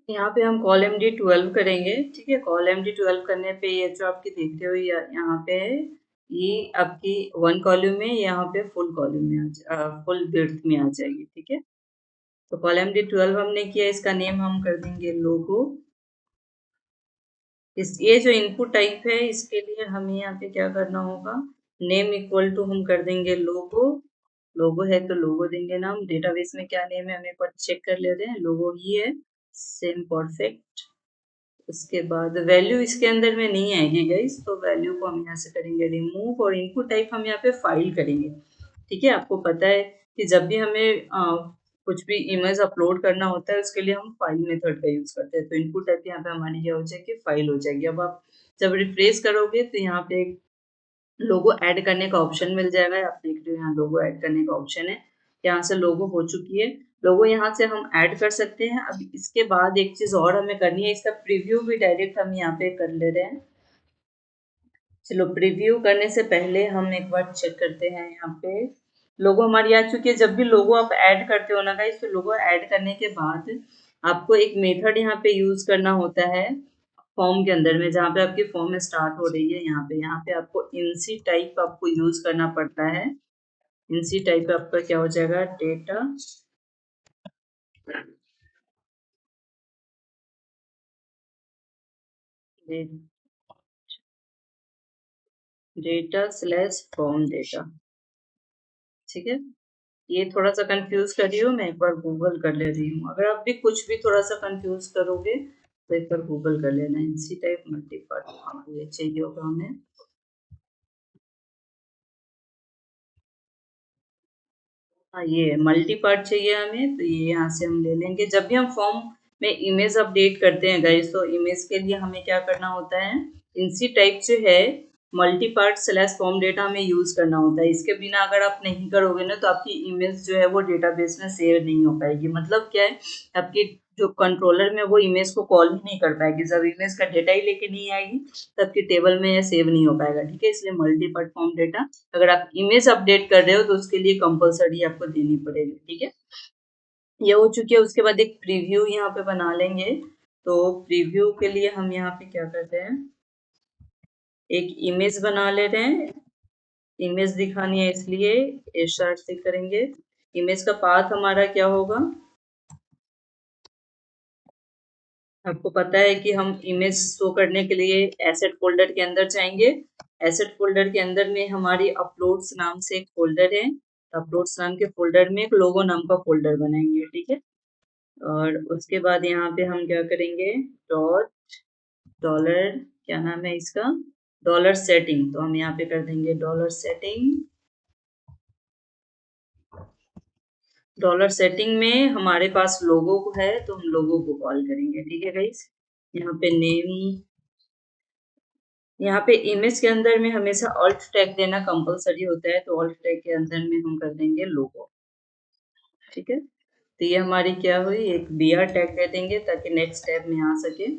यहाँ पे हम कॉल एमडी 12 करेंगे, ठीक है। कॉल एमडी 12 करने पे ये जो आपकी देखते हो यहाँ पे है, ये आपकी 1 कॉलम में यहाँ पे फुल कॉलम में फुल विड्थ में आ जाएगी, ठीक है। तो कॉल एमडी 12 हमने किया, इसका नेम हम कर देंगे लोगो। ये जो इनपुट टाइप है इसके लिए हमें यहाँ पे क्या करना होगा, नेम इक्वल टू हम कर देंगे लोगो। लोगो है तो लोगो देंगे नाम। डेटाबेस में क्या नेम है हमें एक बार चेक कर लेते हैं, लोगो ही है, सेम परफेक्ट। उसके बाद वैल्यू इसके अंदर में नहीं आएगी गाइस, तो वैल्यू को हम यहाँ से करेंगे रिमूव और इनपुट टाइप हम यहाँ पे फाइल करेंगे, ठीक है। आपको पता है कि जब भी हमें कुछ भी इमेज अपलोड करना होता है उसके लिए हम फाइल मेथड का यूज करते हैं। तो इनपुट टाइप यहाँ पे हमारी क्या हो जाएगी, फाइल हो जाएगी। अब आप जब रिफ्रेश करोगे तो यहाँ पे एक लोगो ऐड करने का ऑप्शन मिल जाएगा। आप देख रहे हो यहाँ लोगो ऐड करने का ऑप्शन है, यहाँ से लोगो हो चुकी है। लोगो यहाँ से हम ऐड कर सकते हैं। अब इसके बाद एक चीज और हमें करनी है, इसका प्रीव्यू भी डायरेक्ट हम यहाँ पे कर ले रहे हैं। चलो प्रीव्यू करने से पहले हम एक बार चेक करते हैं। यहाँ पे लोगो हमारी आ चुकी है। जब भी लोगो आप ऐड करते हो ना गाइस, तो लोगो ऐड करने के बाद आपको एक मेथड यहाँ पे यूज करना होता है फॉर्म के अंदर में, जहाँ पे आपकी फॉर्म स्टार्ट हो रही है। यहाँ पे आपको इनसी टाइप आपको यूज करना पड़ता है। इनसी टाइप आपका क्या हो जाएगा, data data slash form data, ठीक है। ये थोड़ा सा कंफ्यूज कर रही हूँ, मैं एक बार गूगल कर ले रही हूँ। अगर आप भी कुछ भी थोड़ा सा कंफ्यूज करोगे तो एक बार गूगल कर लेना। इनसी टाइप मल्टीपार्ट, हाँ ये चाहिए होगा हमें। हाँ ये मल्टी पार्ट चाहिए हमें, तो ये यहाँ से हम ले लेंगे। जब भी हम फॉर्म में इमेज अपडेट करते हैं गाइस, तो इमेज के लिए हमें क्या करना होता है, इनसी टाइप जो है multi part slash form data हमें यूज करना होता है। इसके बिना अगर आप नहीं करोगे ना, तो आपकी इमेज जो है वो डेटाबेस में सेव नहीं हो पाएगी। मतलब क्या है, आपकी जो कंट्रोलर में वो इमेज को कॉल ही नहीं कर पाएगी। जब इमेज का डेटा ही लेके नहीं आएगी तब की टेबल में सेव नहीं हो पाएगा, ठीक है। इसलिए मल्टी पार्ट फॉर्म डेटा अगर आप इमेज अपडेट कर रहे हो तो उसके लिए कंपलसरी आपको देनी पड़ेगी, ठीक है। ये हो चुकी है। उसके बाद एक प्रीव्यू यहाँ पे बना लेंगे। तो प्रीव्यू के लिए हम यहाँ पे क्या करते हैं, एक इमेज बना ले रहे हैं। इमेज दिखानी है इसलिए स्टार्ट से करेंगे। इमेज का पाथ हमारा क्या होगा, आपको पता है कि हम इमेज शो करने के लिए एसेट फोल्डर के अंदर जाएंगे। एसेट फोल्डर के अंदर में हमारी अपलोड्स नाम से एक फोल्डर है। अपलोड्स नाम के फोल्डर में एक लोगो नाम का फोल्डर बनाएंगे, ठीक है। और उसके बाद यहाँ पे हम क्या करेंगे, डॉट डॉलर, क्या नाम है इसका, डॉलर सेटिंग। तो हम यहाँ पे कर देंगे डॉलर सेटिंग। डॉलर सेटिंग में हमारे पास लोगो है, तो हम लोगो को कॉल करेंगे, ठीक है गाइस। यहाँ पे नेम, यहाँ पे इमेज के अंदर में हमेशा ऑल्ट टैग देना कंपलसरी होता है, तो ऑल्ट टैग के अंदर में हम कर देंगे लोगो, ठीक है। तो ये हमारी क्या हुई, एक br टैग दे देंगे ताकि नेक्स्ट टैब में आ सके।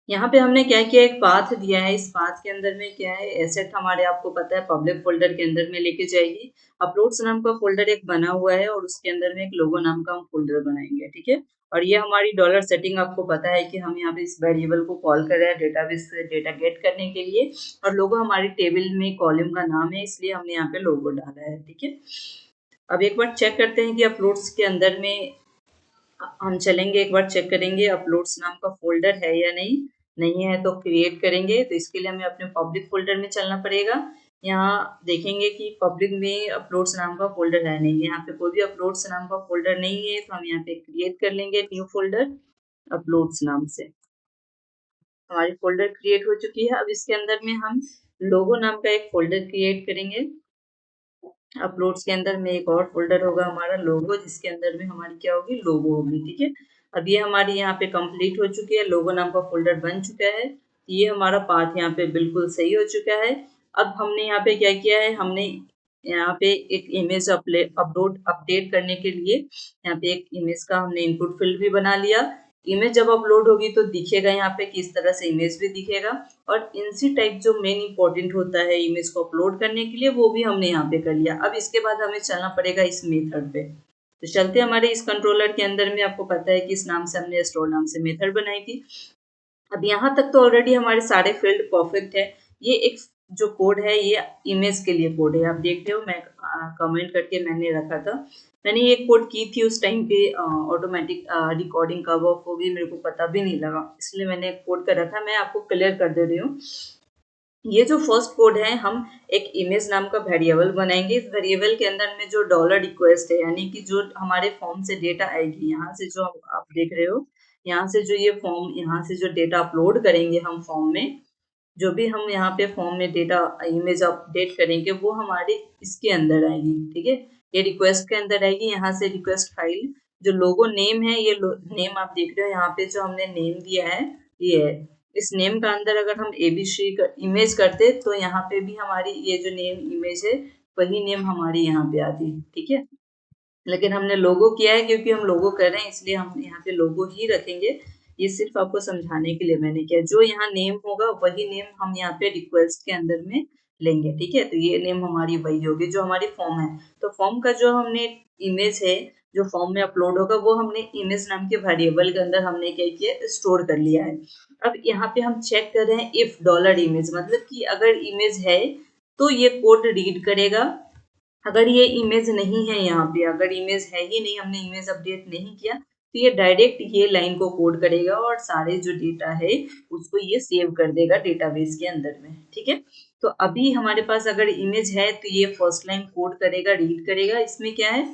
यहाँ पे हमने क्या किया, एक पाथ दिया है। इस पाथ के अंदर में क्या है, एसेट हमारे आपको पता है पब्लिक फोल्डर के अंदर में लेके जाएगी। अपलोड्स नाम का फोल्डर एक बना हुआ है और उसके अंदर में एक लोगो नाम का हम फोल्डर बनाएंगे, ठीक है। और ये हमारी डॉलर सेटिंग, आपको पता है कि हम यहाँ पे इस वेरिएबल को कॉल कर रहे हैं डेटाबेस से डेटा गेट करने के लिए। और लोगो हमारी टेबल में कॉलम का नाम है, इसलिए हमने यहाँ पे लोगो डाला है, ठीक है। अब एक बार चेक करते हैं कि अपलोड्स के अंदर में हम चलेंगे, एक बार चेक करेंगे अपलोड्स नाम का फोल्डर है या नहीं। नहीं है तो क्रिएट करेंगे। तो इसके लिए हमें अपने पब्लिक फोल्डर में चलना पड़ेगा। यहाँ देखेंगे कि पब्लिक में अपलोड्स नाम का फोल्डर है नहीं, यहाँ पे कोई भी अपलोड्स नाम का फोल्डर नहीं है। तो हम यहाँ पे क्रिएट कर लेंगे न्यू फोल्डर अपलोड्स नाम से। हमारी फोल्डर क्रिएट हो चुकी है। अब इसके अंदर में हम लोगो नाम का एक फोल्डर क्रिएट करेंगे। अपलोड्स के अंदर में एक और फोल्डर होगा हमारा लोगो, जिसके अंदर में हमारी क्या होगी, लोगो होगी, ठीक है। अब ये हमारी यहाँ पे कंप्लीट हो चुकी है, लोगो नाम का फोल्डर बन चुका है। ये हमारा पाथ यहाँ पे बिल्कुल सही हो चुका है। अब हमने यहाँ पे क्या किया है, हमने यहाँ पे एक इमेज अपलोड अपडेट करने के लिए यहाँ पे एक इमेज का हमने इनपुट फील्ड भी बना लिया। इमेज जब अपलोड होगी तो दिखेगा यहाँ पे किस तरह से इमेज भी दिखेगा। और इनसी टाइप जो मेन इंपॉर्टेंट होता है इमेज को अपलोड करने के लिए, वो भी हमने यहाँ पे कर लिया। अब इसके बाद हमें चलना पड़ेगा इस मेथड पे। तो चलते हमारे इस कंट्रोलर के अंदर में, आपको पता है कि इस नाम से हमने स्टोर नाम से मेथड बनाई थी। अब यहाँ तक तो ऑलरेडी हमारे सारे फील्ड परफेक्ट है। ये एक जो कोड है ये इमेज के लिए कोड है, आप देख रहे हो, मैं कमेंट करके मैंने रखा था। मैंने ये कोड की थी उस टाइम पे, ऑटोमेटिक रिकॉर्डिंग कब ऑफ हो गई मेरे को पता भी नहीं लगा, इसलिए मैंने कोड कर रखा। मैं आपको क्लियर कर दे रही हूँ। ये जो फर्स्ट कोड है, हम एक इमेज नाम का वेरिएबल बनाएंगे। इस वेरिएबल के अंदर में जो डॉलर रिक्वेस्ट है, यानी कि जो हमारे फॉर्म से डेटा आएगी, यहाँ से जो आप देख रहे हो, यहाँ से जो ये फॉर्म, यहाँ से जो डेटा अपलोड करेंगे हम फॉर्म में, जो भी हम यहाँ पे फॉर्म में डेटा इमेज अपडेट करेंगे वो हमारे इसके अंदर आएगी, ठीक है। ये रिक्वेस्ट के अंदर आएगी, यहाँ से रिक्वेस्ट फाइल, जो लोगो नेम है, ये नेम आप देख रहे हो, यहाँ पे जो हमने नेम दिया है ये है। इस नेम का अंदर अगर हम एबीसी इमेज करते तो यहाँ पे भी हमारी ये जो नेम इमेज है वही नेम हमारी यहाँ पे आती, ठीक है। लेकिन हमने लोगो किया है, क्योंकि हम लोगो कर रहे हैं इसलिए हम यहाँ पे लोगो ही रखेंगे। ये सिर्फ आपको समझाने के लिए मैंने किया। जो यहाँ नेम होगा वही नेम हम यहाँ पे रिक्वेस्ट के अंदर में लेंगे, ठीक है। तो ये नेम हमारी वही होगी जो हमारी फॉर्म है। तो फॉर्म का जो हमने इमेज है जो फॉर्म में अपलोड होगा वो हमने इमेज नाम के वेरिएबल के अंदर हमने क्या किया, स्टोर कर लिया है। अब यहाँ पे हम चेक कर रहे हैं इफ डॉलर इमेज, मतलब कि अगर इमेज है तो ये कोड रीड करेगा। अगर ये इमेज नहीं है, यहाँ पे अगर इमेज है ही नहीं, हमने इमेज अपडेट नहीं किया, तो ये डायरेक्ट ये लाइन को कोड करेगा और सारे जो डेटा है उसको ये सेव कर देगा डेटाबेस के अंदर में, ठीक है। तो अभी हमारे पास अगर इमेज है तो ये फर्स्ट लाइन कोड करेगा, रीड करेगा। इसमें क्या है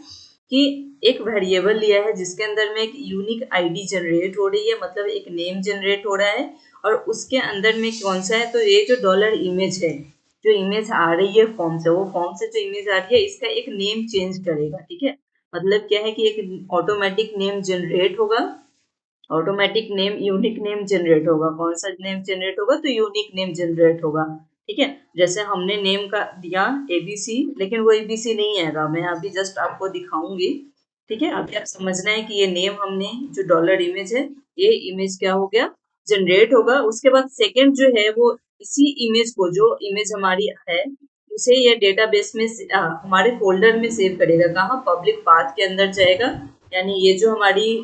कि एक वेरिएबल लिया है जिसके अंदर में एक यूनिक आईडी जनरेट हो रही है, मतलब एक नेम जनरेट हो रहा है, और उसके अंदर में कौन सा है, तो ये जो डॉलर इमेज है, जो इमेज आ रही है फॉर्म से, वो फॉर्म से जो इमेज आ रही है इसका एक नेम चेंज करेगा, ठीक है। मतलब क्या है कि एक ऑटोमेटिक नेम जनरेट होगा, automatic name unique name generate होगा। कौन सा नेम जनरेट होगा, तो यूनिक नेम जनरेट होगा, ठीक है। जैसे हमने नेम का दिया एबीसी, लेकिन वो एबीसी नहीं आएगा, मैं अभी जस्ट आपको दिखाऊंगी, ठीक है। अभी आप समझना है कि ये नेम हमने जो डॉलर इमेज है, ये इमेज क्या हो गया, जनरेट होगा। उसके बाद सेकंड जो है वो इसी इमेज को, जो इमेज हमारी है उसे ये डेटाबेस में हमारे फोल्डर में सेव करेगा। कहाँ, पब्लिक पाथ के अंदर जाएगा, यानी ये जो हमारी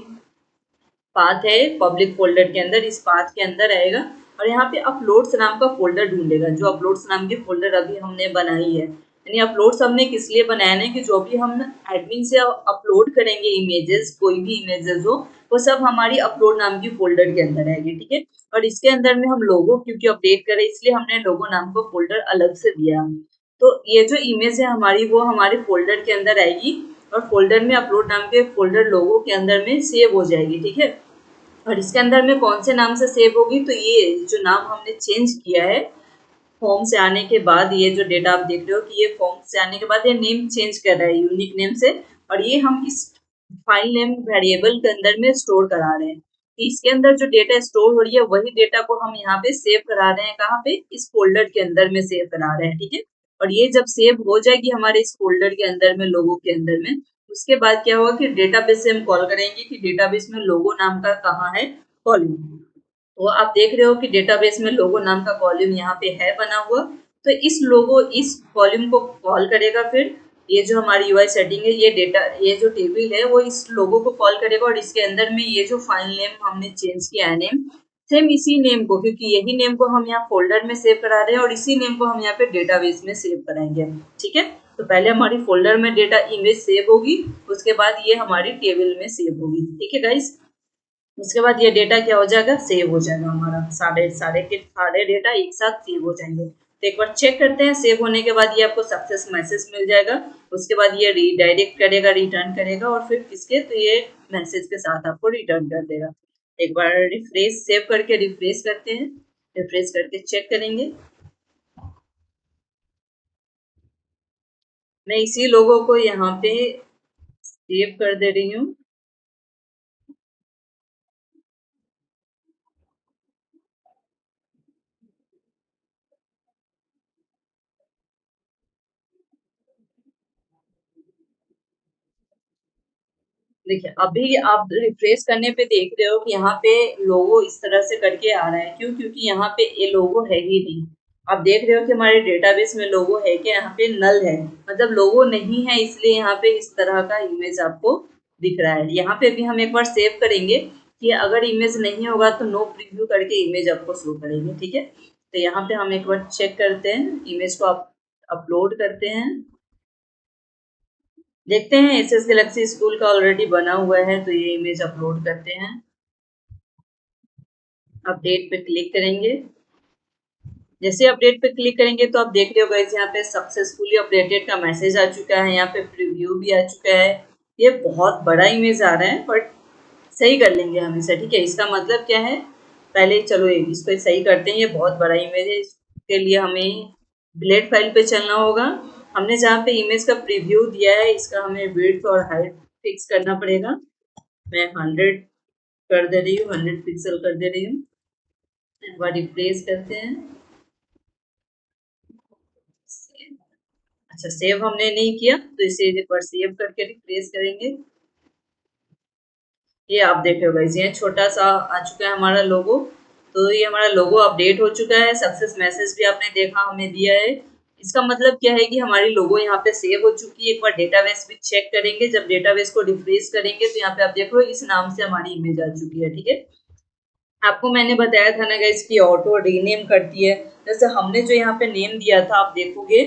पाथ है पब्लिक फोल्डर के अंदर, इस पाथ के अंदर आएगा और यहाँ पे अपलोड्स नाम का फोल्डर ढूंढेगा। जो अपलोड्स नाम की फोल्डर अभी हमने बनाई है, यानी अपलोड्स हमने किस लिए बनाया है कि जो भी हम एडमिन से अपलोड करेंगे इमेजेस, कोई भी इमेजेस हो, वो सब हमारी अपलोड नाम की फोल्डर के अंदर आएगी, ठीक है। और इसके अंदर में हम लोगो क्योंकि अपडेट करें इसलिए हमने लोगो नाम का फोल्डर अलग से दिया। तो ये जो इमेज है हमारी वो हमारे फोल्डर के अंदर आएगी और फोल्डर में अपलोड नाम के फोल्डर लोगो के अंदर में सेव हो जाएगी, ठीक है। और इसके अंदर में कौन से नाम से सेव होगी, तो ये जो नाम हमने चेंज किया है फॉर्म से आने के बाद, ये जो डेटा आप देख रहे हो कि ये फॉर्म से आने के बाद ये नेम चेंज कर रहा है यूनिक नेम से, और ये हम इस फाइल नेम वेरिएबल के अंदर में स्टोर करा रहे हैं। तो इसके अंदर जो डेटा स्टोर हो रही है वही डेटा को हम यहाँ पे सेव करा रहे हैं। कहाँ पे, इस फोल्डर के अंदर में सेव करा रहे हैं, ठीक है। और ये जब सेव हो जाएगी हमारे इस फोल्डर के अंदर में, लोगों के अंदर में, उसके बाद क्या होगा कि डेटाबेस से हम कॉल करेंगे कि डेटाबेस में लोगो नाम का कहाँ है कॉलम। तो आप देख रहे हो कि डेटाबेस में लोगो नाम का कॉलम यहाँ पे है बना हुआ। तो इस कॉलम को कॉल करेगा, फिर ये जो हमारी यूआई सेटिंग है, ये डेटा, ये जो टेबल है वो इस लोगो को कॉल करेगा और इसके अंदर में ये जो फाइल नेम हमने चेंज किया है नेम, सेम इसी नेम को, क्योंकि यही नेम को हम यहाँ फोल्डर में सेव करा रहे हैं और इसी नेम को हम यहाँ पे डेटाबेस में सेव कराएंगे, ठीक है। तो पहले हमारी फोल्डर में डेटा इमेज सेव होगी, उसके बाद ये हमारी टेबल में सेव होगी, ठीक है गाइस। उसके बाद ये डेटा क्या हो जाएगा, सेव हो जाएगा, हमारा सारे सारे के सारे डेटा एक साथ सेव हो जाएंगे। तो एक बार चेक करते हैं, सेव होने के बाद ये आपको सक्सेस मैसेज मिल जाएगा। उसके बाद ये रीडायरेक्ट करेगा, रिटर्न करेगा और फिर किसके, तो ये मैसेज के साथ आपको रिटर्न कर देगा। एक बार रिफ्रेश, सेव करके रिफ्रेश करते हैं, रिफ्रेश करके चेक करेंगे। मैं इसी लोगों को यहाँ पे सेव कर दे रही हूँ। देखिए अभी आप रिफ्रेश करने पे देख रहे हो कि यहाँ पे लोगो इस तरह से करके आ रहा है, क्यों, क्योंकि यहाँ पे ये लोगो है ही नहीं। आप देख रहे हो कि हमारे डेटाबेस में लोगो है कि यहाँ पे नल है, मतलब लोगो नहीं है, इसलिए यहाँ पे इस तरह का इमेज आपको दिख रहा है। यहाँ पे भी हम एक बार सेव करेंगे कि अगर इमेज नहीं होगा तो नो प्रीव्यू करके इमेज आपको शो करेंगे, ठीक है। तो यहाँ पे हम एक बार चेक करते हैं, इमेज को अपलोड करते हैं, देखते हैं एसएस गैलेक्सी स्कूल का ऑलरेडी बना हुआ है, तो ये इमेज अपलोड करते हैं। अपडेट पे क्लिक करेंगे, जैसे अपडेट पे क्लिक करेंगे तो आप देख रहे हो गाइस यहाँ पे सक्सेसफुली अपडेटेड का मैसेज आ चुका है, यहाँ पे प्रीव्यू भी आ चुका है। ये बहुत बड़ा इमेज आ रहा है बट सही कर लेंगे हम इसे, ठीक है। इसका मतलब क्या है, पहले चलो इसको सही करते हैं। ये बहुत बड़ा इमेज है, इसके लिए हमें ब्लेड फाइल पे चलना होगा। हमने जहाँ पे इमेज का प्रीव्यू दिया है इसका हमें विड्थ और हाइट फिक्स करना पड़ेगा। मैं 100 कर दे रही हूँ, 100 पिक्सल कर दे रही हूँ। एक बार रिप्लेस करते हैं। अच्छा, सेव हमने नहीं किया तो इसे एक बार सेव करके रिप्लेस करेंगे। ये आप देख रहे हो गाइस, ये छोटा सा आ चुका है हमारा लोगो। तो ये हमारा लोगो अपडेट हो चुका है, सक्सेस मैसेज भी आपने देखा हमें दिया है। इसका मतलब क्या है कि हमारी लोगो यहाँ पे सेव हो चुकी है। एक बार डेटाबेस भी चेक करेंगे, जब डेटाबेस को रिफ्रेश करेंगे तो यहाँ पे आप देखो इस नाम से हमारी इमेज आ चुकी है, ठीक है। आपको मैंने बताया था ना गाइस कि ऑटो रीनेम करती है। जैसे हमने जो यहाँ पे नेम दिया था, आप देखोगे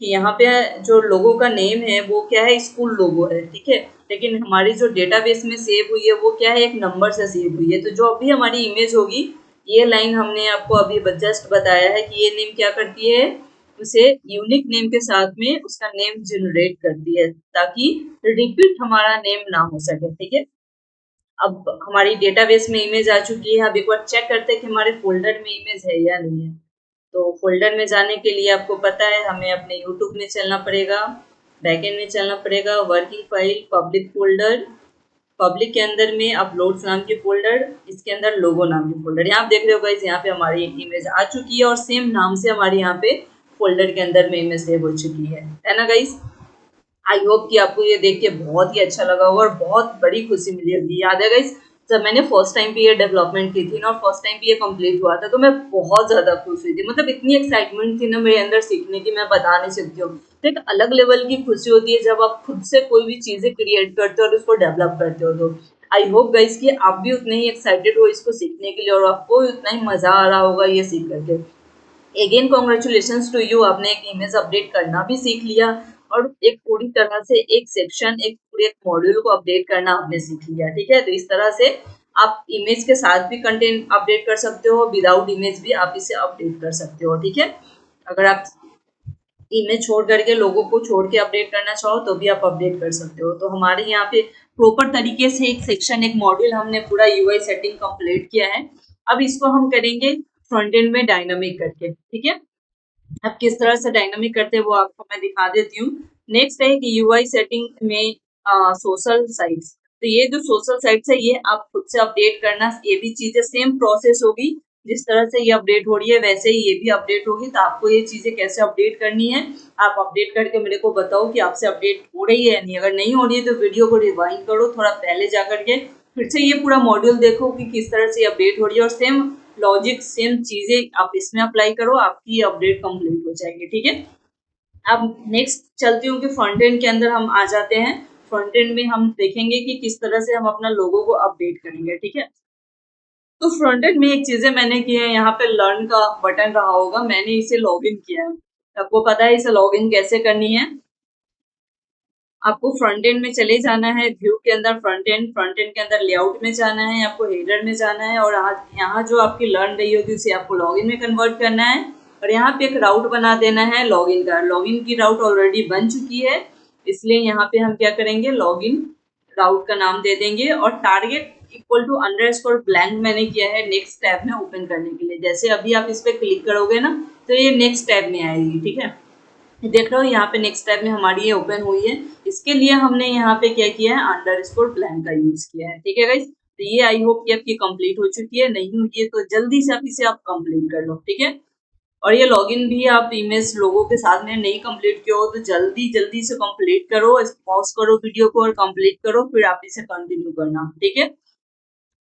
कि यहाँ पे जो लोगो का नेम है वो क्या है, स्कूल लोगो है, ठीक है। लेकिन हमारी जो डेटाबेस में सेव हुई है वो क्या है, एक नंबर से सेव हुई है। तो जो अभी हमारी इमेज होगी, ये लाइन हमने आपको अभी जस्ट बताया है कि ये नेम क्या करती है, उसे यूनिक नेम के साथ में उसका नेम जनरेट करती है, ताकि रिपीट हमारा नेम ना हो सके, ठीक है। अब हमारी डेटाबेस में इमेज आ चुकी है। अब एक बार चेक करते हैं कि हमारे फोल्डर में इमेज है या नहीं है। तो फोल्डर में जाने के लिए आपको पता है हमें अपने यूट्यूब में चलना पड़ेगा, बैकएंड में चलना पड़ेगा, working file, public folder, public के अंदर में अपलोड्स नाम की फोल्डर, इसके अंदर लोगो नाम की फोल्डर। यहाँ आप देख रहे हो गाइस, यहाँ पे हमारी इमेज आ चुकी है और सेम नाम से हमारे यहाँ पे फोल्डर के अंदर में इमेज सेव हो चुकी है ना गाइस। आई होप कि आपको ये देख के बहुत ही अच्छा लगा होगा और बहुत बड़ी खुशी मिली होगी। याद है गाइस, जब मैंने फर्स्ट टाइम पे ये डेवलपमेंट की थी ना और फर्स्ट टाइम पे ये कंप्लीट हुआ था तो मैं बहुत ज़्यादा खुश हुई थी। मतलब इतनी एक्साइटमेंट थी ना मेरे अंदर सीखने की, मैं बता नहीं सकती हूँ। तो एक अलग लेवल की खुशी होती है जब आप खुद से कोई भी चीज़ें क्रिएट करते हो और उसको डेवलप करते हो। तो आई होप गाइस कि आप भी उतने ही एक्साइटेड हो इसको सीखने के लिए और आपको उतना ही मज़ा आ रहा होगा ये सीख करके। अगेन कॉन्ग्रेचुलेशन टू यू, आपने एक इमेज अपडेट करना भी सीख लिया और एक पूरी तरह से एक सेक्शन, एक पूरे एक मॉड्यूल को अपडेट करना आपने सीख लिया, ठीक है। तो इस तरह से आप इमेज के साथ भी कंटेंट अपडेट कर सकते हो, विदाउट इमेज भी आप इसे अपडेट कर सकते हो, ठीक है। अगर आप इमेज छोड़ करके लोगों को छोड़ के अपडेट करना चाहो तो भी आप अपडेट कर सकते हो। तो हमारे यहाँ पे प्रॉपर तरीके से एक सेक्शन, एक मॉड्यूल हमने पूरा यूआई सेटिंग कंप्लीट किया है। अब इसको हम करेंगे फ्रंट एंड में डायनामिक करके, ठीक है। अब किस तरह से डायनामिक करते हैं वो आपको मैं दिखा देती हूँ। नेक्स्ट है कि यूआई सेटिंग में सोशल साइट्स। तो ये जो सोशल साइट्स है ये आप खुद से अपडेट करना, ये भी चीजें सेम प्रोसेस होगी। जिस तरह से ये अपडेट हो रही है वैसे ही ये भी अपडेट होगी। तो आपको ये चीजें कैसे अपडेट करनी है, आप अपडेट करके मेरे को बताओ कि आपसे अपडेट हो रही है या नहीं। अगर नहीं हो रही है तो वीडियो को रिवाइंड करो थोड़ा पहले जा करके, फिर से ये पूरा मॉड्यूल देखो कि किस तरह से अपडेट हो रही है और सेम लॉजिक, सेम चीजें आप इसमें अप्लाई करो, आपकी अपडेट कंप्लीट हो जाएगी, ठीक है। अब नेक्स्ट चलती हूँ कि फ्रंट एंड के अंदर हम आ जाते हैं। फ्रंट एंड में हम देखेंगे कि किस तरह से हम अपना लोगो को अपडेट करेंगे, ठीक है। तो फ्रंट एंड में एक चीजें मैंने की है, यहाँ पे लर्न का बटन रहा होगा, मैंने इसे लॉगिन किया है। आपको पता है इसे लॉगिन कैसे करनी है। आपको फ्रंट एंड में चले जाना है, व्यू के अंदर फ्रंट एंड के अंदर लेआउट में जाना है, आपको हेडर में जाना है और यहाँ जो आपकी लर्न रही होगी उसे आपको लॉगिन में कन्वर्ट करना है। और यहाँ पे एक राउट बना देना है लॉगिन का। लॉगिन की राउट ऑलरेडी बन चुकी है, इसलिए यहाँ पे हम क्या करेंगे, लॉगिन राउट का नाम दे देंगे और target equal to underscore blank मैंने किया है नेक्स्ट टैब में ओपन करने के लिए। जैसे अभी आप इस पर क्लिक करोगे ना तो ये नेक्स्ट टैब में आएगी, ठीक है। देख रहे हो यहाँ पे नेक्स्ट टैब में हमारी ये ओपन हुई है। इसके लिए हमने यहाँ पे क्या किया है, अंडरस्कोर ब्लैंक का यूज किया है, ठीक है गाइस। तो ये आई होप कि आपकी कंप्लीट हो चुकी है, नहीं हुई है तो जल्दी से आप इसे आप कंप्लीट कर लो, ठीक है। और ये लॉगिन भी आप इमेज लोगों के साथ में नहीं कंप्लीट किया हो तो जल्दी जल्दी से कंप्लीट करो, पॉज करो वीडियो को और कंप्लीट करो, फिर आप इसे कंटिन्यू करना, ठीक है।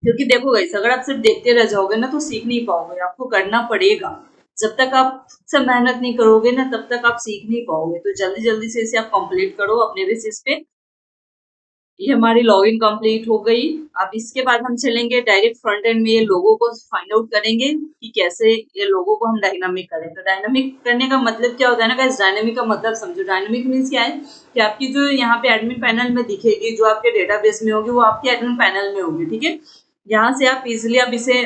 क्योंकि देखो गाइस, अगर आप सिर्फ देखते रह जाओगे ना तो सीख नहीं पाओगे, आपको करना पड़ेगा। जब तक आप खुद से मेहनत नहीं करोगे ना तब तक आप सीख नहीं पाओगे। तो जल्दी जल्दी से इसे आप कंप्लीट करो अपने बेसिस पे। ये हमारी लॉगिन कंप्लीट हो गई। अब इसके बाद हम चलेंगे डायरेक्ट फ्रंट एंड में ये लोगो को फाइंड आउट करेंगे कि कैसे ये लोगो को हम डायनामिक करें। तो डायनामिक करने का मतलब क्या होता है ना गाइस, डायनामिक का मतलब समझो। डायनामिक मीन्स क्या है कि आपकी जो यहाँ पे एडमिन पैनल में दिखेगी, जो आपके डेटाबेस में होगी, वो आपके एडमिन पैनल में होगी, ठीक है। यहाँ से आप इजिली अब इसे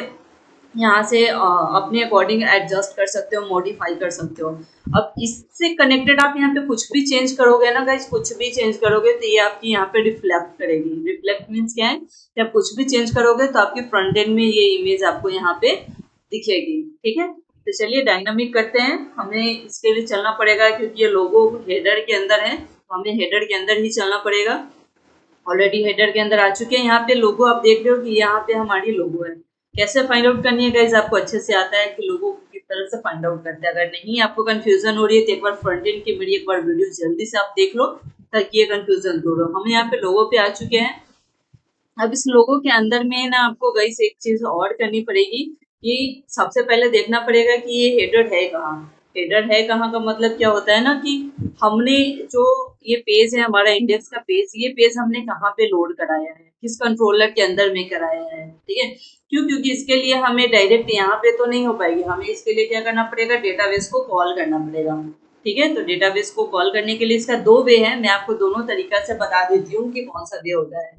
यहाँ से अपने अकॉर्डिंग एडजस्ट कर सकते हो, मॉडिफाई कर सकते हो। अब इससे कनेक्टेड आप यहाँ पे कुछ भी चेंज करोगे ना गाइस, कुछ भी चेंज करोगे तो ये आपकी यहाँ पे रिफ्लेक्ट करेगी। रिफ्लेक्ट मीन्स क्या है कि आप कुछ भी चेंज करोगे तो आपके फ्रंट एंड में ये इमेज आपको यहाँ पे दिखेगी, ठीक है। तो चलिए डायनामिक करते हैं। हमें इसके लिए चलना पड़ेगा क्योंकि ये लोगो हेडर के अंदर है, तो हमें हेडर के अंदर ही चलना पड़ेगा। ऑलरेडी हेडर के अंदर आ चुके हैं। यहाँ पे लोगो आप देख रहे हो कि यहाँ पे हमारी लोगो है। कैसे फाइंड आउट करनी है गाइस, आपको अच्छे से आता है कि लोगो किस तरह से फाइंड आउट करते हैं। अगर नहीं आपको कंफ्यूजन हो रही है तो एक बार फ्रंट एंड की मेरी एक बार वीडियो जल्दी से आप देख लो ताकि ये कंफ्यूजन दूर हो। हम यहाँ पे लोगो पे आ चुके हैं। अब इस लोगो के अंदर में ना आपको गाइस एक चीज और करनी पड़ेगी कि सबसे पहले देखना पड़ेगा कि ये हेडर है कहाँ। हेडर है कहाँ का मतलब क्या होता है ना कि हमने जो ये पेज है हमारा इंडेक्स का पेज, ये पेज हमने कहाँ पे लोड कराया है, किस कंट्रोलर के अंदर में कराया है, ठीक है। क्यों? क्योंकि इसके लिए हमें डायरेक्ट यहाँ पे तो नहीं हो पाएगी, हमें इसके लिए क्या करना पड़ेगा, डेटाबेस को कॉल करना पड़ेगा, ठीक है। तो डेटाबेस को कॉल करने के लिए इसका दो वे है, मैं आपको दोनों तरीका से बता देती हूँ कि कौन सा वे होता है।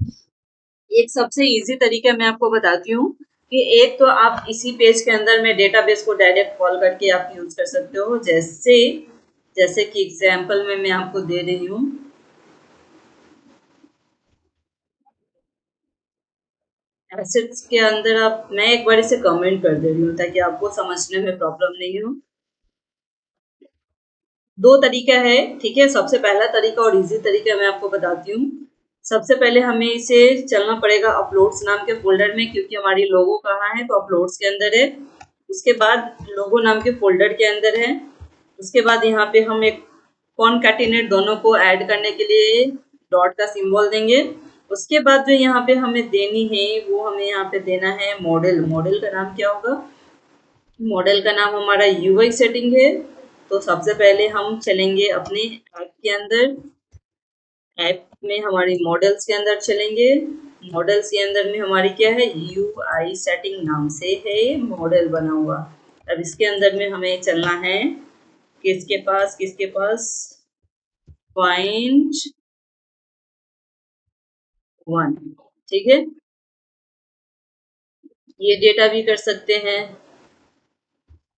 एक सबसे इजी तरीका मैं आपको बताती हूँ कि एक तो आप इसी पेज के अंदर में डेटाबेस को डायरेक्ट कॉल करके आप यूज कर सकते हो। जैसे जैसे कि एग्जांपल में मैं आपको दे रही हूँ, एसेट्स के अंदर आप, मैं एक बार इसे कमेंट कर दे रही हूँ ताकि आपको समझने में प्रॉब्लम नहीं हो। दो तरीका है, ठीक है। सबसे पहला तरीका और इजी तरीका मैं आपको बताती हूँ। सबसे पहले हमें इसे चलना पड़ेगा अपलोड्स नाम के फोल्डर में, क्योंकि हमारी लोगो कहाँ है तो अपलोड्स के अंदर है। उसके बाद लोगो नाम के फोल्डर के अंदर है। उसके बाद यहाँ पे हम एक कॉनकैटिनेट दोनों को ऐड करने के लिए डॉट का सिंबल देंगे। उसके बाद जो यहाँ पे हमें देनी है वो हमें यहाँ पे देना है मॉडल। मॉडल का नाम क्या होगा, मॉडल का नाम हमारा यूआई सेटिंग है। तो सबसे पहले हम चलेंगे अपने ऐप के अंदर, ऐप में हमारी मॉडल्स के अंदर चलेंगे। मॉडल्स के अंदर में हमारी क्या है, यूआई सेटिंग नाम से है मॉडल बना हुआ। अब इसके अंदर में हमें चलना है किसके पास फाइंड वन, ठीक है। ये डेटा भी कर सकते हैं।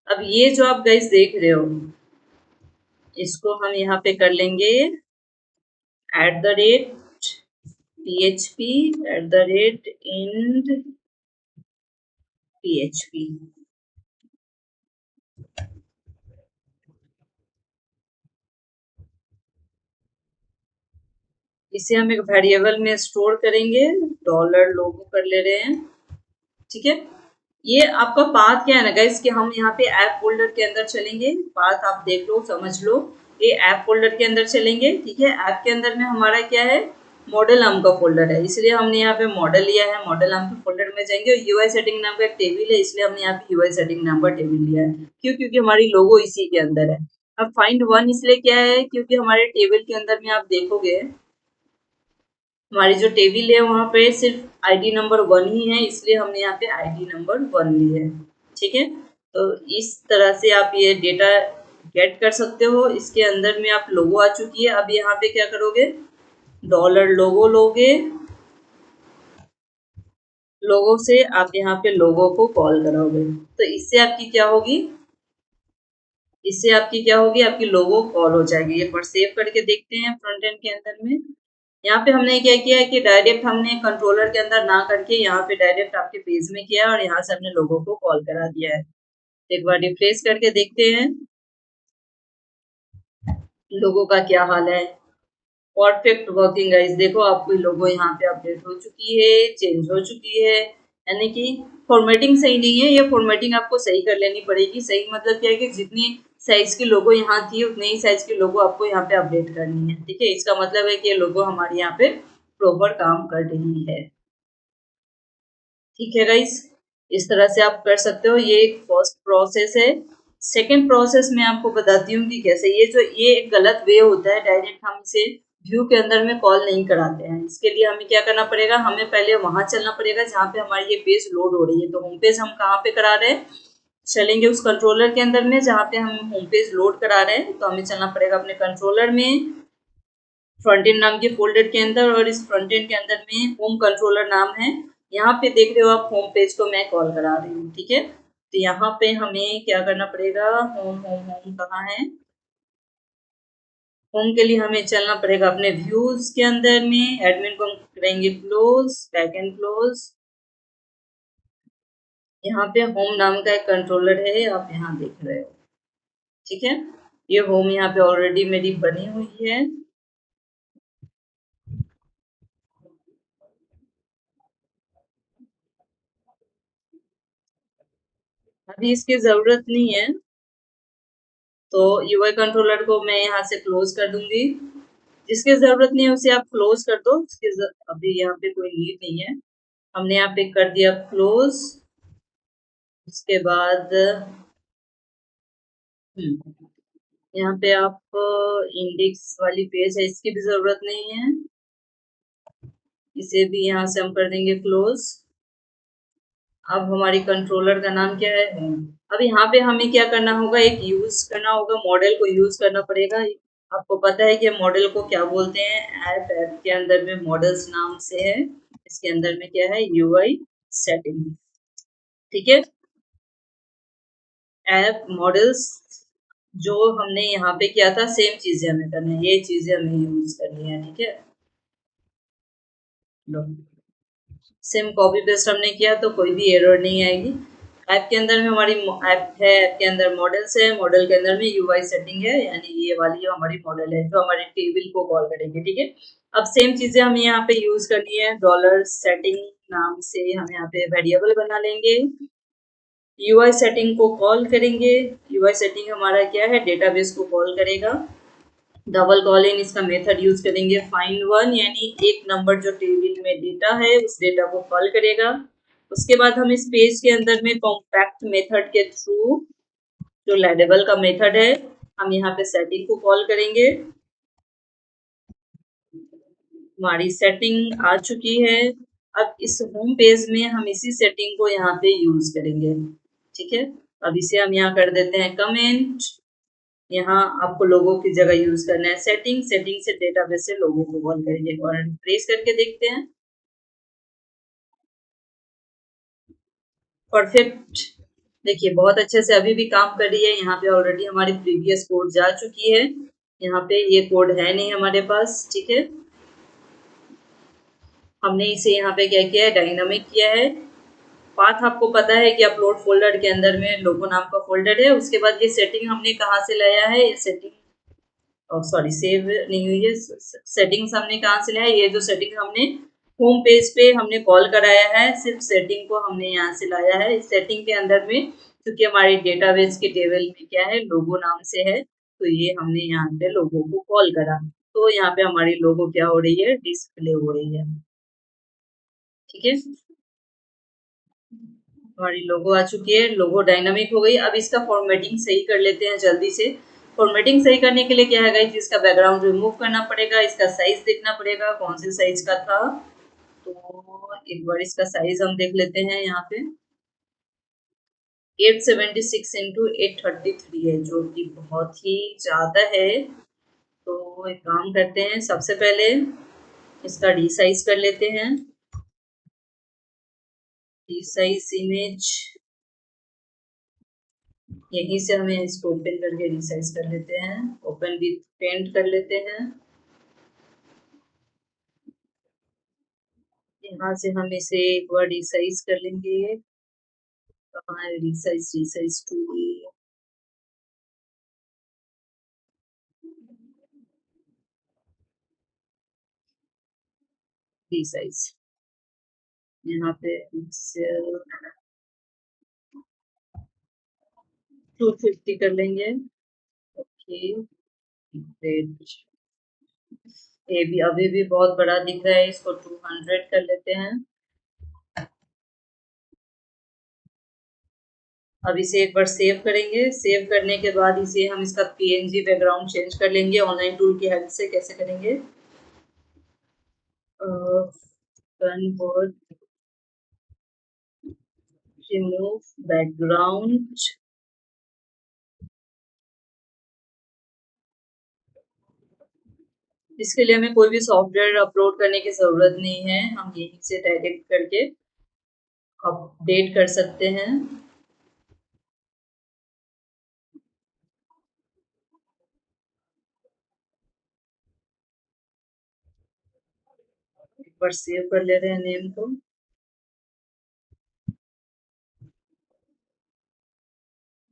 अब ये जो आप गाइस देख रहे हो, इसको हम यहाँ पे कर लेंगे @ php @end php। इसे हम एक वेरिएबल में स्टोर करेंगे, डॉलर लोगो कर ले रहे हैं, ठीक है। ये आपका पाथ क्या है ना गाइस कि हम यहाँ पे ऐप फोल्डर के अंदर चलेंगे। पाथ आप देख लो, समझ लो। ये ऐप फोल्डर के अंदर चलेंगे, ठीक है। ऐप के अंदर में हमारा क्या है, मॉडल नाम का फोल्डर है, इसलिए हमने यहाँ पे मॉडल लिया है। मॉडल नाम के फोल्डर में जाएंगे और यूआई सेटिंग नाम का एक टेबल है, इसलिए हमने यहाँ पे यूआई सेटिंग नाम का टेबल लिया है। क्यों? क्योंकि हमारी लोगो इसी के अंदर है। अब फाइंड वन इसलिए क्या है, क्योंकि हमारे टेबल के अंदर में आप देखोगे हमारी जो टेबल है वहां पे सिर्फ आईडी नंबर 1 ही है, इसलिए हमने यहाँ पे आईडी नंबर 1 ली है, ठीक है। तो इस तरह से आप ये डेटा गेट कर सकते हो। इसके अंदर में आप लोगो आ चुकी है। अब यहाँ पे क्या करोगे, डॉलर लोगो लोगे। लोगो से आप यहाँ पे लोगो को कॉल कराओगे, तो इससे आपकी क्या होगी, इससे आपकी क्या होगी, आपकी लोगो कॉल हो जाएगी। एक बार सेव करके देखते हैं फ्रंट एंड के अंदर में। यहाँ पे हमने क्या किया है कि डायरेक्ट हमने कंट्रोलर के अंदर ना करके यहाँ पे डायरेक्ट आपके पेज में किया और यहाँ से हमने लोगों को कॉल करा दिया है। एक बार रिफ्रेश करके देखते हैं लोगों का क्या हाल है। परफेक्ट वर्किंग गाइस, देखो आपको लोगो यहाँ पे अपडेट हो चुकी है, चेंज हो चुकी है। यानी कि फॉर्मेटिंग सही नहीं है, ये फॉर्मेटिंग आपको सही कर लेनी पड़ेगी। सही मतलब क्या है कि जितनी साइज की लोगो यहाँ थी उतनी ही साइज की लोगो आपको यहाँ पे अपडेट करनी है, ठीक है। इसका मतलब है कि ये लोगो हमारे यहाँ पे प्रॉपर काम कर रही है, ठीक है गाइस। इस तरह से आप कर सकते हो, ये एक फर्स्ट प्रोसेस है। सेकंड प्रोसेस मैं आपको बताती हूँ कि कैसे ये जो ये एक गलत वे होता है, डायरेक्ट हम इसे व्यू के अंदर में कॉल नहीं कराते हैं। इसके लिए हमें क्या करना पड़ेगा, हमें पहले वहाँ चलना पड़ेगा जहाँ पे हमारी ये पेज लोड हो रही है। तो होम पेज हम कहाँ पे करा रहे हैं, चलेंगे उस कंट्रोलर के अंदर में जहाँ पे हम होम पेज लोड करा रहे हैं। तो हमें चलना पड़ेगा अपने कंट्रोलर में, फ्रंट एंड नाम के फोल्डर के अंदर, और इस फ्रंट एंड के अंदर में होम कंट्रोलर नाम है। यहाँ पे देख रहे हो आप होम पेज को मैं कॉल करा रही हूँ, ठीक है। तो यहाँ पे हमें क्या करना पड़ेगा, होम होम होम कहाँ है, होम के लिए हमें चलना पड़ेगा अपने व्यूज के अंदर में। एडमिन को हम करेंगे क्लोज, बैक एंड क्लोज। यहाँ पे होम नाम का एक कंट्रोलर है, आप यहाँ देख रहे हो, ठीक है। ये होम यहाँ पे ऑलरेडी मेरी बनी हुई है। अभी इसकी जरूरत नहीं है, तो यूआई कंट्रोलर को मैं यहाँ से क्लोज कर दूंगी। जिसकी जरूरत नहीं है उसे आप क्लोज कर दो, अभी यहाँ पे कोई नीड नहीं है। हमने यहाँ पे कर दिया क्लोज। उसके बाद यहाँ पे आप इंडेक्स वाली पेज है, इसकी भी जरूरत नहीं है। इसे भी यहाँ से हम कर देंगे क्लोज। अब हमारी कंट्रोलर का नाम क्या है, होम। अब यहाँ पे हमें क्या करना होगा, एक यूज करना होगा, मॉडल को यूज करना पड़ेगा। आपको पता है कि मॉडल को क्या बोलते हैं, ऐप के अंदर में मॉडल्स नाम से है। इसके अंदर में क्या है, यूआई सेटिंग, ठीक है। ऐप मॉडल्स जो हमने यहाँ पे किया था, सेम चीजें हमें करनी है, ये चीजें हमें यूज करनी है, ठीक है। लो, सेम कॉपी पेस्ट हमने किया तो कोई भी एरर नहीं आएगी। ऐप के अंदर में हमारी ऐप है, ऐप के अंदर मॉडल्स है, मॉडल के अंदर में यूआई सेटिंग है, यानी ये वाली जो हमारी मॉडल है जो हमारे टेबल को कॉल करेंगे, ठीक है। अब सेम चीजें हमें यहाँ पे यूज करनी है। डॉलर सेटिंग नाम से हम यहाँ पे वेरिएबल बना लेंगे, यूआई सेटिंग को कॉल करेंगे। यूआई सेटिंग हमारा क्या है, डेटाबेस को कॉल करेगा। डबल कॉल इन इसका मेथड यूज करेंगे, फाइंड वन, यानी एक नंबर जो टेबल में डेटा है उस डेटा को कॉल करेगा। उसके बाद हम इस पेज के अंदर में कॉम्पैक्ट मेथड के थ्रू, जो लैडेबल का मेथड है, हम यहाँ पे सेटिंग को कॉल करेंगे। हमारी सेटिंग आ चुकी है। अब इस होम पेज में हम इसी सेटिंग को यहाँ पे यूज करेंगे, ठीक है। अब इसे हम यहाँ कर देते हैं कमेंट। यहाँ आपको लोगों की जगह यूज करना है सेटिंग, सेटिंग से डेटाबेस से लोगों को कॉल करेंगे और ट्रेस करके देखते हैं। परफेक्ट, देखिए बहुत अच्छे से अभी भी काम कर रही है। यहाँ पे ऑलरेडी हमारी प्रीवियस कोड जा चुकी है, यहाँ पे ये कोड है नहीं हमारे पास, ठीक है। हमने इसे यहाँ पे क्या किया है, डायनामिक किया है। पाथ आपको पता है कि अपलोड फोल्डर के अंदर में लोगो नाम का फोल्डर है। उसके बाद ये सेटिंग हमने कहाँ से लाया है, ये सेटिंग, सॉरी सेव नहीं हुई है, सेटिंग्स हमने कहाँ से लाया है, ये जो सेटिंग हमने होम पेज पे हमने कॉल कराया है, सिर्फ सेटिंग को हमने यहाँ से लाया है। इस सेटिंग के अंदर में क्योंकि हमारी डेटाबेस के टेबल में क्या है, लोगो नाम से है, तो ये हमने यहाँ पे लोगो को कॉल करा, तो यहाँ पे हमारी लोगो क्या हो रही है, डिस्प्ले हो रही है, ठीक है। हमारी लोगो आ चुकी है, लोगो डायनामिक हो गई। अब इसका फॉर्मेटिंग सही कर लेते हैं जल्दी से। फॉर्मेटिंग सही करने के लिए क्या है गाइस, इसका बैकग्राउंड रिमूव करना पड़ेगा, इसका साइज देखना पड़ेगा कौन से साइज का था। तो एक बार इसका साइज हम देख लेते हैं, यहाँ पे 876 इंटू 833 है, जो कि बहुत ही ज्यादा है। तो एक काम करते हैं, सबसे पहले इसका रीसाइज कर लेते हैं। रीसाइज इमेज, यहीं से हमें इसको ओपन करके रिसाइज कर लेते हैं, ओपन विथ पेंट कर लेते हैं। यहाँ से हम इसे एक बार रिसाइज कर लेंगे। कहाँ है रिसाइज, रिसाइज टूल, रिसाइज, यहाँ पे 250 कर लेंगे। Okay, great. ये भी अभी भी बहुत बड़ा दिख रहा है, इसको 200 कर लेते हैं। अब इसे एक बार सेव करेंगे, सेव करने के बाद इसे हम इसका पीएनजी बैकग्राउंड चेंज कर लेंगे, ऑनलाइन टूल की हेल्प से। कैसे करेंगे, convert, remove background। इसके लिए हमें कोई भी सॉफ्टवेयर अपलोड करने की ज़रूरत नहीं है, हम यहीं से डायरेक्ट करके अपडेट कर सकते हैं। एक बार सेव कर ले रहे हैं नेम को।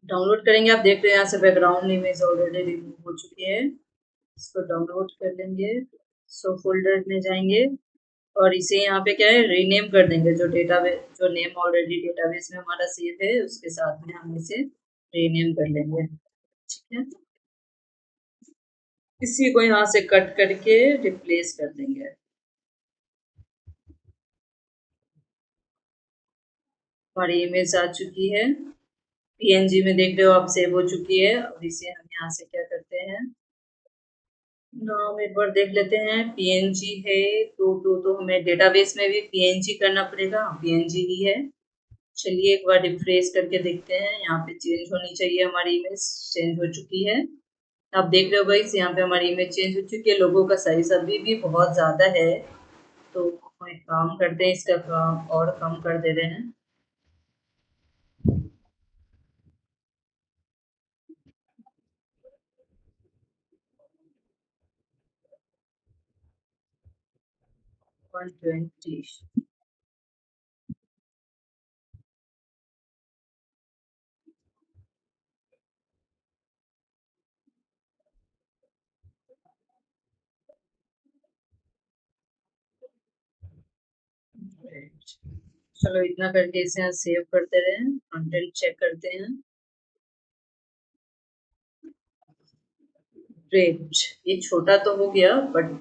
डाउनलोड करेंगे, आप देख रहे हैं यहाँ से बैकग्राउंड इमेज ऑलरेडी रिमूव हो चुकी है। इसको डाउनलोड कर लेंगे, सो फोल्डर में जाएंगे और इसे यहाँ पे क्या है रीनेम कर देंगे। जो डेटाबेस, जो नेम ऑलरेडी डेटाबेस में हमारा सेव है उसके साथ में हम इसे रीनेम कर लेंगे। ठीक है, इसी को यहाँ से कट करके रिप्लेस कर देंगे। हमारी इमेज आ चुकी है, पीएनजी में देख रहे हो आप सेव हो चुकी है। अब इसे हम यहाँ से क्या करते हैं, नाम एक बार देख लेते हैं। पीएनजी है तो हमें डेटाबेस में भी पीएनजी करना पड़ेगा, पीएनजी ही है। चलिए एक बार रिफ्रेश करके देखते हैं, यहाँ पे चेंज होनी चाहिए हमारी इमेज, चेंज हो चुकी है। आप देख रहे हो गाइस यहाँ पे हमारी इमेज चेंज हो चुकी है। लोगों का साइज अभी भी बहुत ज़्यादा है, तो हम एक काम करते हैं, इसका काम और कम कर दे रहे हैं। One twenty. चलो इतना करके इसे सेव करते रहे, कंटेंट चेक करते हैं। ग्रेट, ये छोटा तो हो गया बट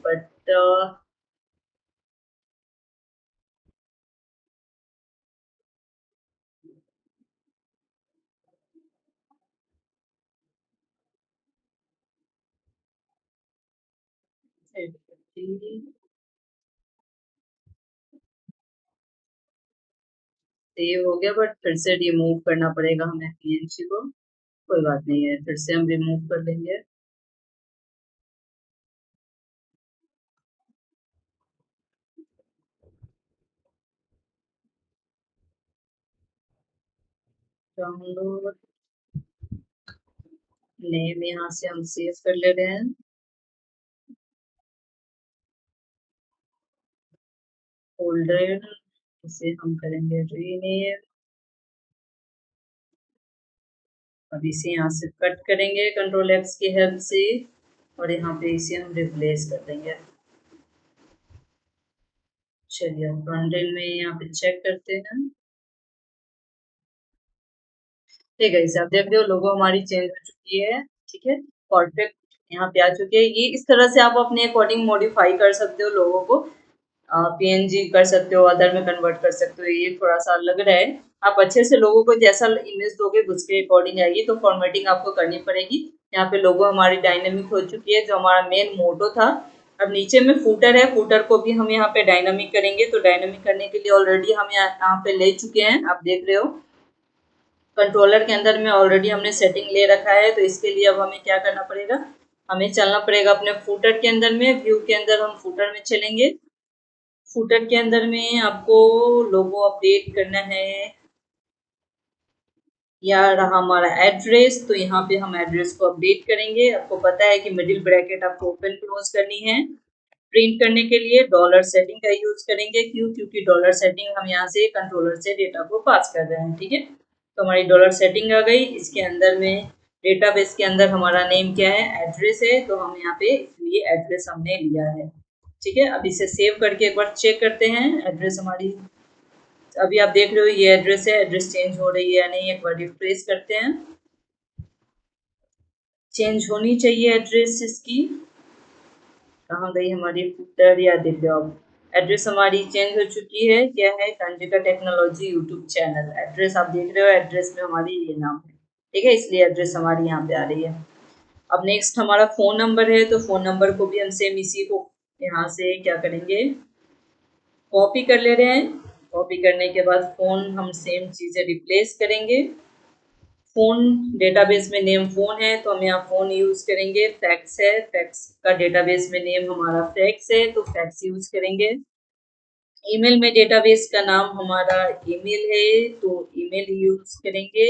सेव हो गया, बट फिर से रिमूव करना पड़ेगा हमें पीएनजी को। कोई बात नहीं है, फिर से हम रिमूव कर लेंगे। डाउनलोड नेम यहाँ से हम सेव कर ले रहे हैं। फोल्डर, इसे हम करेंगे रीनेम। अब इसे यहाँ से कट करेंगे कंट्रोल एक्स की हेल्प से और यहाँ पे इसे हम रिप्लेस कर देंगे। चलिए हम फ्रंट एंड में यहाँ पे चेक करते हैं। ठीक है, इसे आप देख रहे हो लोगो हमारी चेंज हो चुकी है। ठीक है, परफेक्ट यहाँ पे आ चुके हैं। ये इस तरह से आप अपने अकॉर्डिंग मॉडिफाई कर सकते हो लोगों को, पीएनजी कर सकते हो, अदर में कन्वर्ट कर सकते हो। ये थोड़ा सा अलग रहा है, आप अच्छे से लोगों को जैसा इमेज दोगे उसके अकॉर्डिंग आएगी, तो फॉर्मेटिंग आपको करनी पड़ेगी। यहाँ पे लोगो हमारी डायनेमिक हो चुकी है, जो हमारा मेन मोटो था। अब नीचे में फूटर है, फूटर को भी हम यहाँ पे डायनामिक करेंगे। तो डायनामिक करने के लिए ऑलरेडी हम यहाँ पे ले चुके हैं, आप देख रहे हो कंट्रोलर के अंदर में ऑलरेडी हमने सेटिंग ले रखा है। तो इसके लिए अब हमें क्या करना पड़ेगा, हमें चलना पड़ेगा अपने फूटर के अंदर में, व्यू के अंदर हम फूटर में चलेंगे। फूटर के अंदर में आपको लोगो अपडेट करना है, या रहा हमारा एड्रेस, तो यहाँ पे हम एड्रेस को अपडेट करेंगे। आपको पता है कि मिडिल ब्रैकेट आपको ओपन क्लोज करनी है। प्रिंट करने के लिए डॉलर सेटिंग का यूज करेंगे, क्यों, क्योंकि डॉलर सेटिंग हम यहाँ से कंट्रोलर से डेटा को पास कर रहे हैं। ठीक है, तो हमारी डॉलर सेटिंग आ गई। इसके अंदर में डेटाबेस के अंदर हमारा नेम क्या है, एड्रेस है, तो हम यहाँ पे इसलिए एड्रेस हमने लिया है। ठीक है, अब इसे सेव करके एक बार चेक करते हैं एड्रेस हमारी। अभी आप देख रहे हो ये एड्रेस है, एड्रेस चेंज हो रही है या नहीं, एक बार रिफ्रेश करते हैं। चेंज होनी चाहिए एड्रेस इसकी। कहाँ गई हमारी फुटर, या देख लो आप, एड्रेस हमारी चेंज हो चुकी है। क्या है, Kanjika technology YouTube channel. Address आप देख रहे हो, एड्रेस में हमारी ये नाम है। ठीक है, इसलिए एड्रेस हमारी यहाँ पे आ रही है। अब नेक्स्ट हमारा फ़ोन नंबर है, तो फ़ोन नंबर को भी हम सेम इसी को यहाँ से क्या करेंगे, कॉपी कर ले रहे हैं। कॉपी करने के बाद फ़ोन हम सेम चीज़ें रिप्लेस करेंगे। फ़ोन डेटाबेस में नेम फ़ोन है तो हम यहाँ फ़ोन यूज़ करेंगे। फैक्स है, फैक्स का डेटाबेस में नेम हमारा फैक्स है तो फैक्स यूज़ करेंगे। ईमेल में डेटाबेस का नाम हमारा ईमेल है तो ईमेल यूज़ करेंगे।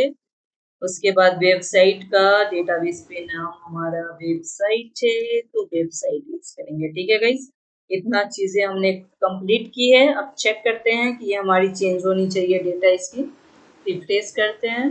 उसके बाद वेबसाइट का डेटाबेस पे नाम हमारा वेबसाइट है तो वेबसाइट यूज़ करेंगे। ठीक है गाइस? इतना चीज़ें हमने कंप्लीट की है। अब चेक करते हैं कि ये हमारी चेंज होनी चाहिए डेटा इसकी। रिफ्रेश करते हैं।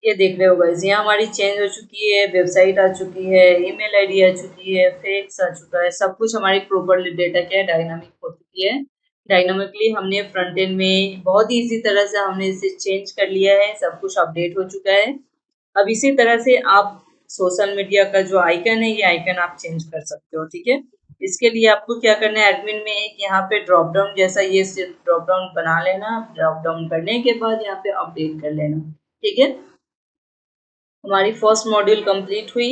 ये देख रहे हो गाइस, यहाँ हमारी चेंज हो चुकी है, वेबसाइट आ चुकी है, ईमेल आईडी आ चुकी है, फैक्स आ चुका है, सब कुछ हमारी प्रॉपरली डेटा क्या है डायनामिक हो चुकी है। डायनामिकली हमने फ्रंट एंड में बहुत ही इजी तरह से हमने इसे चेंज कर लिया है, सब कुछ अपडेट हो चुका है। अब इसी तरह से आप सोशल मीडिया का जो आइकन है ये आइकन आप चेंज कर सकते हो। ठीक है, इसके लिए आपको क्या करना है, एडमिन में एक यहाँ पे ड्रॉप डाउन जैसा ये ड्रॉप डाउन बना लेना। ड्रॉप डाउन करने के बाद यहाँ पे अपडेट कर लेना। ठीक है, हमारी फर्स्ट मॉड्यूल कंप्लीट हुई।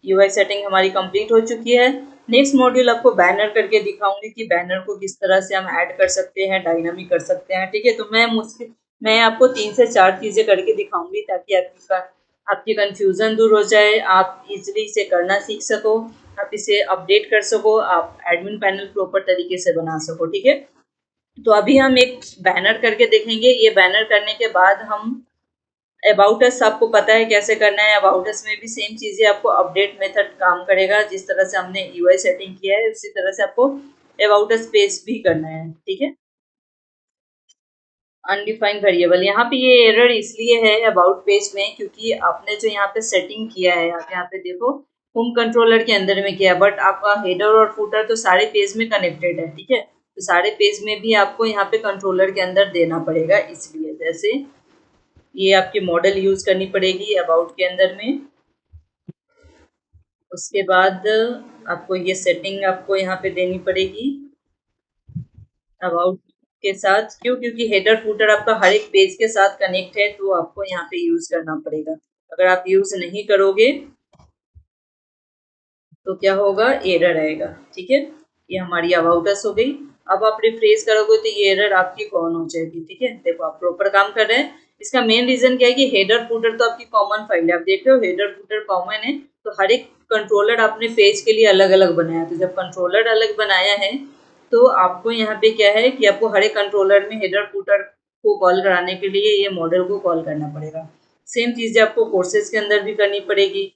यूआई सेटिंग हमारी कंप्लीट हो चुकी है। नेक्स्ट मॉड्यूल आपको बैनर करके दिखाऊंगी कि बैनर को किस तरह से हम ऐड कर सकते हैं, डायनामिक कर सकते हैं। ठीक है, तो मैं आपको 3 से 4 चीजें करके दिखाऊंगी ताकि आपकी कंफ्यूजन दूर हो जाए, आप इजीली इसे करना सीख सको, आप इसे अपडेट कर सको, आप एडमिन पैनल प्रॉपर तरीके से बना सको। ठीक है, तो अभी हम एक बैनर करके देखेंगे। ये बैनर करने के बाद हम अबाउट अस आपको पता है कैसे करना है। अबाउट अस में भी सेम चीजें आपको अपडेट मेथड काम करेगा। जिस तरह से हमने यूआई सेटिंग किया है उसी तरह से आपको अबाउट अस पेज भी करना है। ठीक है, अनडिफाइंड वेरिएबल यहाँ पे ये एरर इसलिए है अबाउट पेज में क्योंकि आपने जो यहाँ पे सेटिंग किया है, आप यहाँ पे देखो होम कंट्रोलर के अंदर में किया, बट आपका हेडर और फुटर तो सारे पेज में कनेक्टेड है। ठीक है, तो सारे पेज में भी आपको यहाँ पे कंट्रोलर के अंदर देना पड़ेगा। इसलिए जैसे ये आपकी मॉडल यूज करनी पड़ेगी अबाउट के अंदर में। उसके बाद आपको ये सेटिंग आपको यहाँ पे देनी पड़ेगी अबाउट के साथ। क्यों? क्योंकि हेडर फुटर आपका हर एक पेज के साथ कनेक्ट है तो आपको यहाँ पे यूज करना पड़ेगा। अगर आप यूज नहीं करोगे तो क्या होगा, एरर आएगा। ठीक है, ये हमारी अबाउट अस हो गई। अब आप रिफ्रेश करोगे तो ये एरर आपकी कौन हो जाएगी। ठीक है, देखो आप प्रॉपर काम कर रहे हैं। इसका मेन रीजन क्या है कि हेडर फुटर तो आपकी कॉमन फाइल है। आप देख रहे हो हेडर फुटर कॉमन है तो हर एक कंट्रोलर आपने पेज के लिए अलग अलग बनाया। तो जब कंट्रोलर अलग बनाया है तो आपको यहाँ पे क्या है कि आपको हर एक कंट्रोलर में हेडर फुटर को कॉल कराने के लिए ये मॉडल को कॉल करना पड़ेगा। सेम चीजें आपको कोर्सेज के अंदर भी करनी पड़ेगी।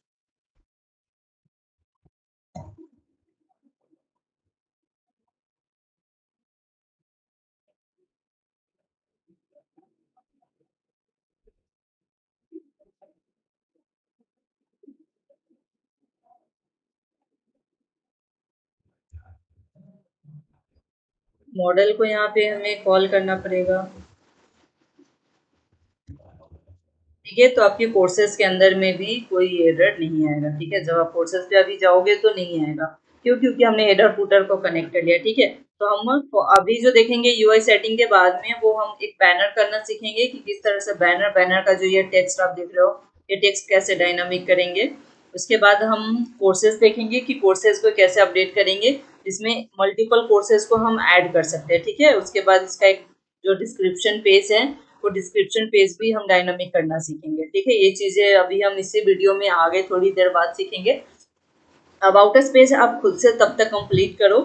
मॉडल को यहाँ पे हमें कॉल करना पड़ेगा। ठीक है, तो आपके कोर्सेज के अंदर में भी कोई एरर नहीं आएगा। ठीक है, जब आप कोर्सेज पे अभी जाओगे तो नहीं आएगा। क्यों? क्योंकि हमने हेडर फुटर को कनेक्ट कर लिया। ठीक है, तो हम अभी जो देखेंगे यूआई सेटिंग के बाद में वो हम एक बैनर करना सीखेंगे कि किस तरह से बैनर बैनर का जो ये टेक्स्ट आप देख रहे हो ये टेक्स्ट कैसे डायनामिक करेंगे। उसके बाद हम कोर्सेज देखेंगे कि कोर्सेज को कैसे अपडेट करेंगे जिसमें मल्टीपल कोर्सेज को हम ऐड कर सकते हैं। ठीक है, उसके बाद इसका एक जो डिस्क्रिप्शन पेज है वो डिस्क्रिप्शन पेज भी हम डायनामिक करना सीखेंगे। ठीक है, ये चीजें अभी हम इसी वीडियो में आगे थोड़ी देर बाद सीखेंगे। अबाउट अस पेज आप खुद से तब तक कंप्लीट करो।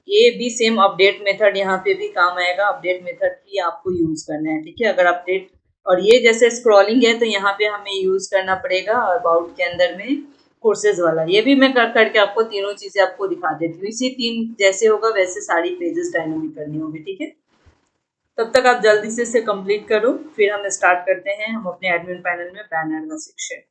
ये भी सेम अपडेट मेथड यहाँ पे भी काम आएगा। अपडेट मेथड ही आपको यूज करना है। ठीक है, अगर अपडेट और ये जैसे स्क्रॉलिंग है तो यहाँ पे हमें यूज करना पड़ेगा अबाउट के अंदर में कोर्सेज वाला। ये भी मैं करके आपको तीनों चीजें आपको दिखा देती हूँ। इसी तीन जैसे होगा वैसे सारी पेजेस डायनामिक करनी होगी। ठीक है, तब तक आप जल्दी से इसे कंप्लीट करो, फिर हम स्टार्ट करते हैं हम अपने एडमिन पैनल में बैनर का सेक्शन।